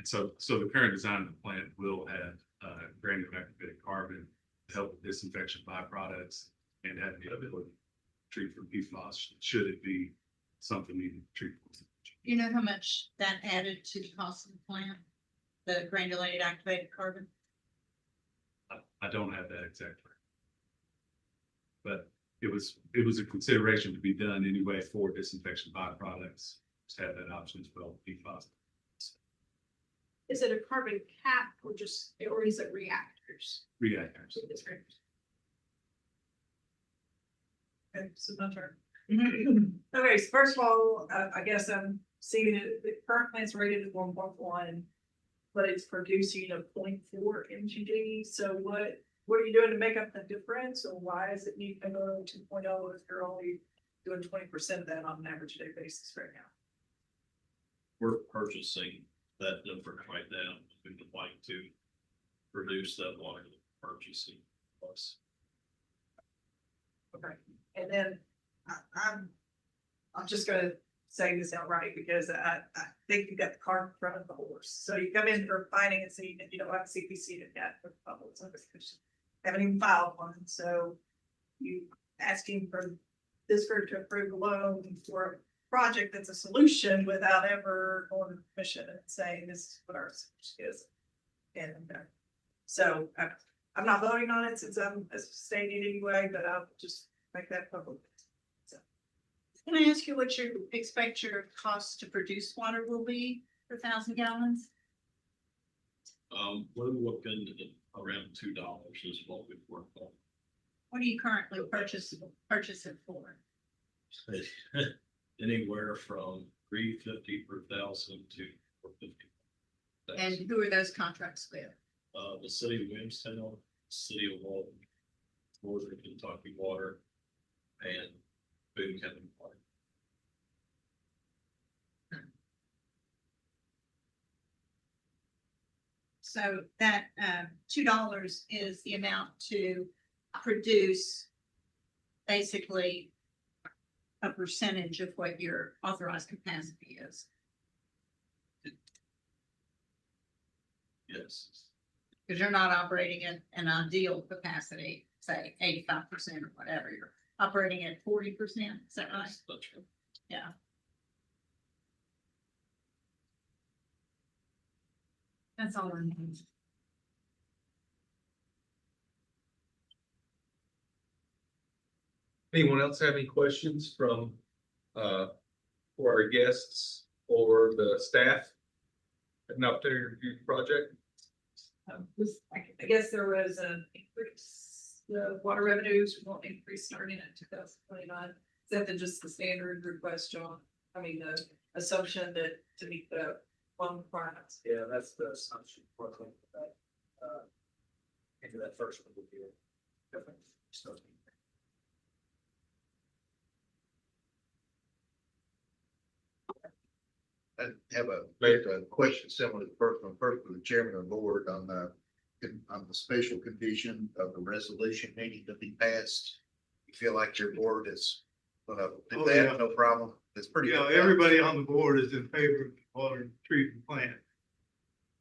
so the current design of the plant will have granular activated carbon to help with disinfection byproducts and have the ability to treat for PFAS should it be something needed to treat for. You know how much that added to the cost of the plant, the granulated activated carbon? I don't have that exactly. But it was a consideration to be done anyway for disinfection byproducts. Just have that option as well, PFAS. Is it a carbon cap or is it reactors? Reactors. Okay, so my turn. Okay, so first of all, I guess I'm seeing it, the current plant's rated at 1.1, but it's producing a 0.4 mgd. So what are you doing to make up the difference, or why is it need to go to 2.0 if you're only doing 20% of that on an average day basis right now? We're purchasing that difference right now. We would like to reduce that water purchasing plus. Okay, and then I'm just gonna say this outright because I think you got the cart in front of the horse. So you come in for financing and you don't have CPC to yet for the public service commission. Haven't even filed one, so you asking for this group to approve a loan for a project that's a solution without ever going to the commission and saying this is what our solution is. And so I'm not voting on it since I'm stating anyway, but I'll just make that public. So. Can I ask you what you expect your cost to produce water will be per 1,000 gallons? We're looking at around $2 is what we've worked on. What do you currently purchase it for? Anywhere from $3.50 per thousand to $4.50. And who are those contracts with? The city of Williamstown, city of Walton, Northern Kentucky Water, and Boone County Water. So that $2 is the amount to produce basically a percentage of what your authorized capacity is. Yes. Because you're not operating at an ideal capacity, say 85% or whatever. You're operating at 40%. Is that right? That's right. Yeah. That's all I need. Anyone else have any questions from, for our guests or the staff? An opportunity to review the project? I guess there was an increase, the water revenues will increase starting in 2029. Is that just the standard request, John? I mean, the assumption that to meet the loan requirements. Yeah, that's the assumption for that. Into that first one would be different. So. I have a question similar to the first one, first with the chairman of the board on the special condition of the resolution needing to be passed. You feel like your board is gonna do that, yeah. no problem? It's pretty. Yeah, everybody on the board is in favor of the water treatment plant.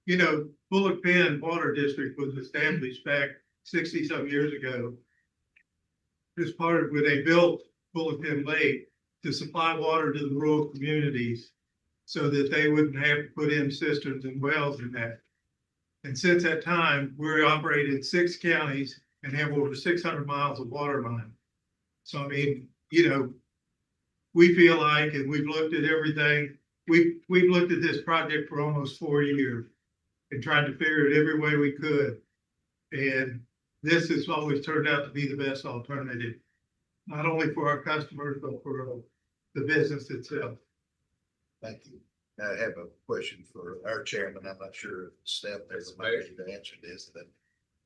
You know, Bullock Bend Water District was established back 60-some years ago. As part of when they built Bullock Bend Lake to supply water to the rural communities so that they wouldn't have to put in cisterns and wells in that. And since that time, we're operating in 6 counties and have over 600 miles of water line. So, I mean, you know, we feel like, and we've looked at everything, we've looked at this project for almost 4 years and tried to figure it every way we could. And this has always turned out to be the best alternative, not only for our customers, but for the business itself. Thank you. I have a question for our chairman. I'm not sure if staff there's a way to answer this, that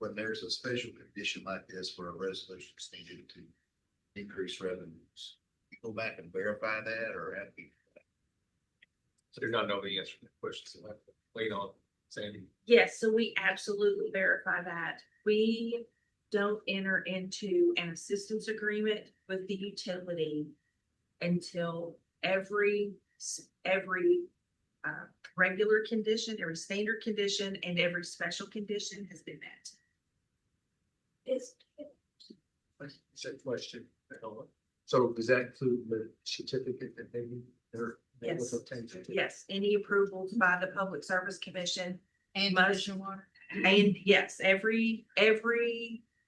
when there's a special condition like this where a resolution is needed to increase revenues, you go back and verify that or have to. So you're not know the answer to the question, so I have to wait on Sandy. Yes, so we absolutely verify that. We don't enter into an assistance agreement with the utility until every regular condition, every standard condition, and every special condition has been met. It's a question. So does that include the certificate that they need? Yes. Yes, any approvals by the Public Service Commission. And Most- additional water. And yes,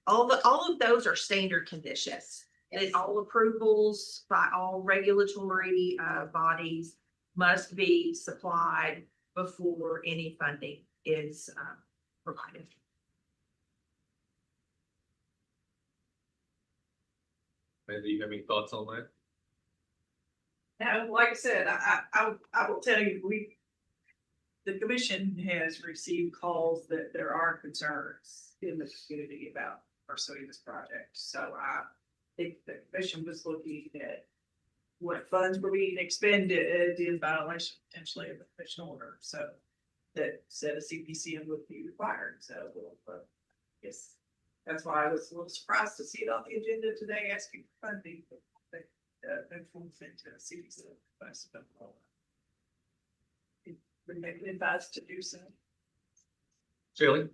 all of those are standard conditions. And all approvals by all regulatory bodies must be supplied before any funding is provided. Maybe you have any thoughts on that? Now, like I said, I will tell you, the commission has received calls that there are concerns in the community about pursuing this project. So I think the commission was looking at what funds were being expended in violation potentially of the commission order. So that said a CPCM would be required. So, yes, that's why I was a little surprised to see it on the agenda today asking for funding. Been advised to do so. Shelley?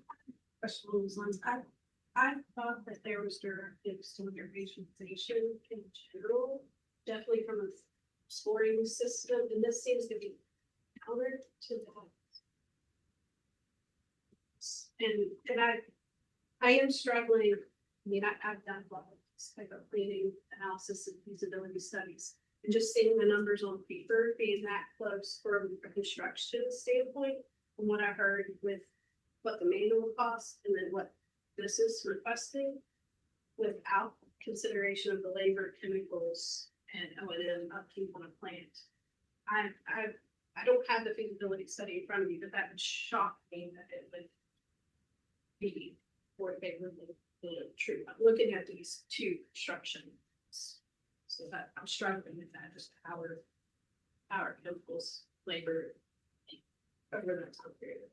Question on those lines. I thought that there was directives to organization in general, definitely from a scoring system, and this seems to be counter to that. And I am struggling. I mean, I've done a lot of this type of planning analysis and feasibility studies. And just seeing the numbers on paper being that close from a construction standpoint, from what I heard with what the manual costs and then what this is requesting, without consideration of the labor, chemicals, and O&M upkeep on a plant. I don't have the feasibility study in front of me, but that would shock me that it would be more favorably true. I'm looking at these two constructions. So that I'm struggling with that, just our chemicals, labor over that time period.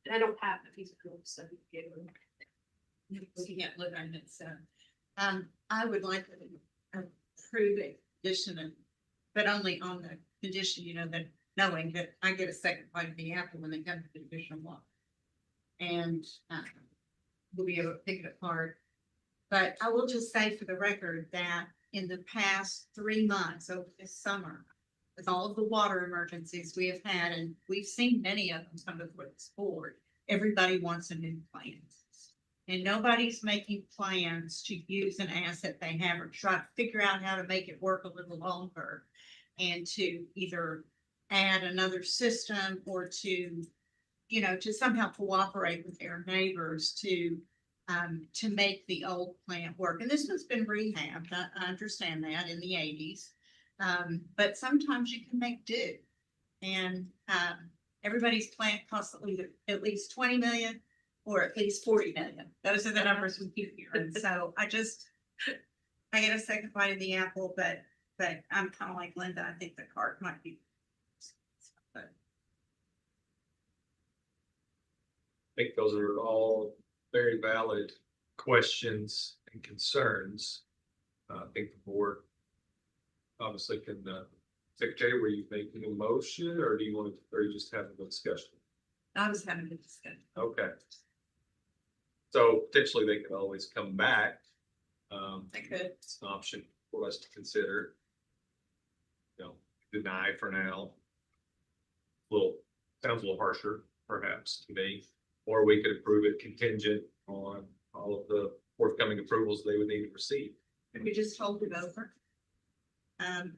And I don't have the feasibility study given. We can't look at it, so, I would like to approve a condition, but only on the condition, that knowing that I get a second bite of the apple when they come to the additional water. And, we'll be able to pick it apart. But I will just say for the record that in the past 3 months over this summer, with all of the water emergencies we have had, and we've seen many of them come before this board, everybody wants a new plan. And nobody's making plans to use an asset they have or try to figure out how to make it work a little longer. And to either add another system or to somehow cooperate with their neighbors to make the old plant work. And this one's been rehabbed. I understand that in the 80s. But sometimes you can make do. And everybody's plant costs at least 20 million or at least 40 million. Those are the numbers we keep hearing. So I get a second bite of the apple, but I'm kind of like Linda. I think the cart might be. I think those are all very valid questions and concerns. I think the board obviously can, Secretary, were you making a motion or do you want to, or you just having a discussion? I was having a discussion. Okay. So potentially they could always come back. I could. It's an option for us to consider. Deny for now. Sounds a little harsher, perhaps, to me. Or we could approve it contingent on all of the forthcoming approvals they would need to receive. We just hold it over. And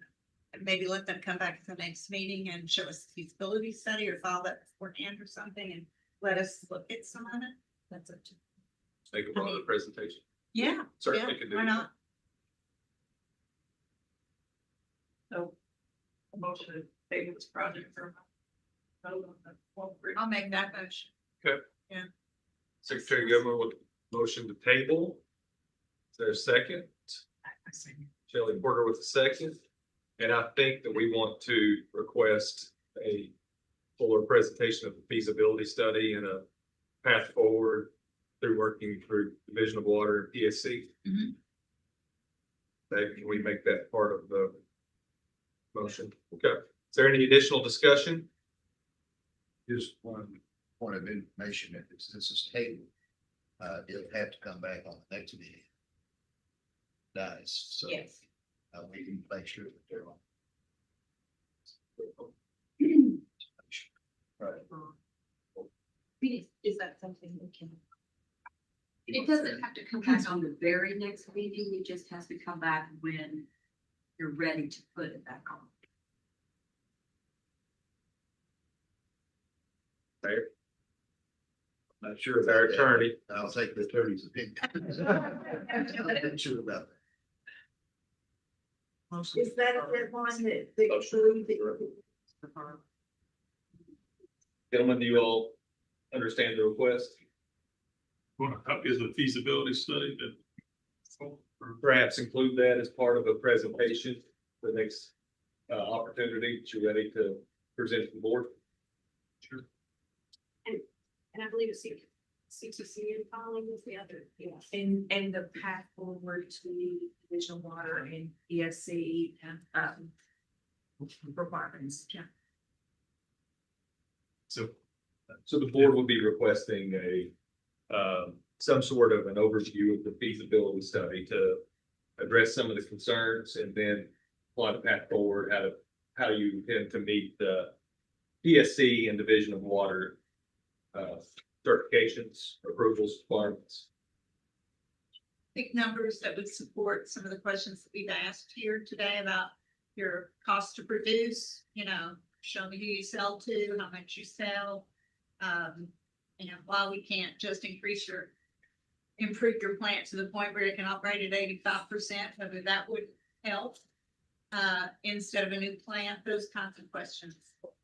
maybe let them come back to the next meeting and show us the feasibility study or file that beforehand or something and let us look at some of it. That's up to. Make a broader presentation. Yeah. Certainly yeah, could do why that. not? So a motion to table this project for vote on the whole group. I'll make that motion. Secretary of Government with motion to table. Is there a second? Shelley Porter with a second. And I think that we want to request a fuller presentation of the feasibility study and a path forward through working through Division of Water and PSC. Mhm. Can we make that part of the motion? Okay. Is there any additional discussion? Just one point of information, if this is tabled, it'll have to come back on the next meeting. Dies, so. Yes. We can make sure that they're on. Right. Is that something we can? It doesn't have to come back on the very next meeting, it just has to come back when you're ready to put it back on. Fair. Not sure of our attorney. I'll take the attorney's opinion. I'm not sure about that. Is that a deadline that they believe that? Gentlemen, do you all understand the request? Want a copy of the feasibility study that? Perhaps include that as part of a presentation, the next opportunity that you're ready to present to the board. And I believe it's CTC and following with the other, yes. And the path forward to division of water and ESC requirements, yeah. So So the board will be requesting some sort of an overview of the feasibility study to address some of the concerns and then plot a path forward, how you intend to meet the PSC and Division of Water certifications, approvals, requirements. Big numbers that would support some of the questions that we've asked here today about your cost to produce, show me who you sell to, how much you sell. While we can't just improve your plant to the point where it can operate at 85%, whether that would help instead of a new plant, those kinds of questions.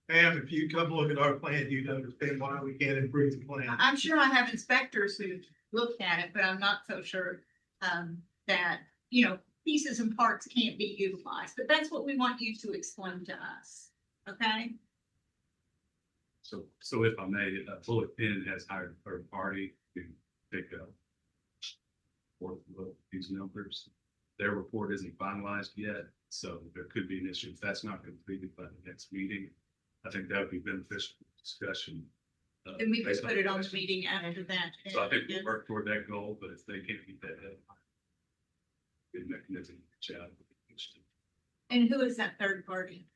Pam, if you come look at our plant, you'd understand why we can't improve the plant. I'm sure I have inspectors who looked at it, but I'm not so sure that, pieces and parts can't be utilized, but that's what we want you to explain to us, okay? So if I may, Bullet Pen has hired a third party to pick up or look at these numbers. Their report isn't finalized yet, so there could be an issue if that's not completed by the next meeting. I think that would be beneficial discussion. Then we could based put it on the questions. meeting after that. So I think we'll work toward that goal, but if they can't meet that deadline, good mechanism to reach out. And who is that third party?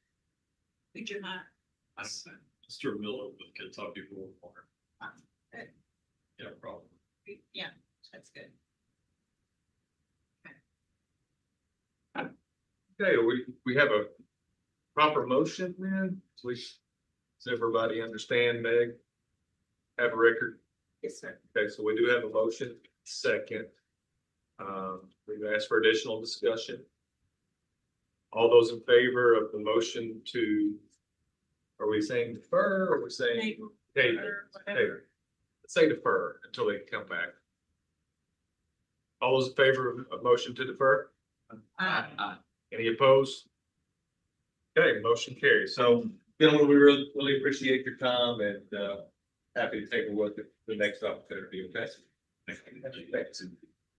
Would you hire? I don't know. Mr. Miller with Kentucky Rural Water. Good. Yeah, problem. Yeah, that's good. Okay, we have a proper motion then, please. Does everybody understand, Meg? Have a record? Yes, sir. Okay, so we do have a motion, second. We've asked for additional discussion. All those in favor of the motion to, are we saying defer or are we saying table? Or whatever. Table. Let's say defer until they come back. All those in favor of a motion to defer? Any opposed? Okay, motion carries. So, gentlemen, we really appreciate your time and happy to take a look at the next opportunity, okay? Thanks.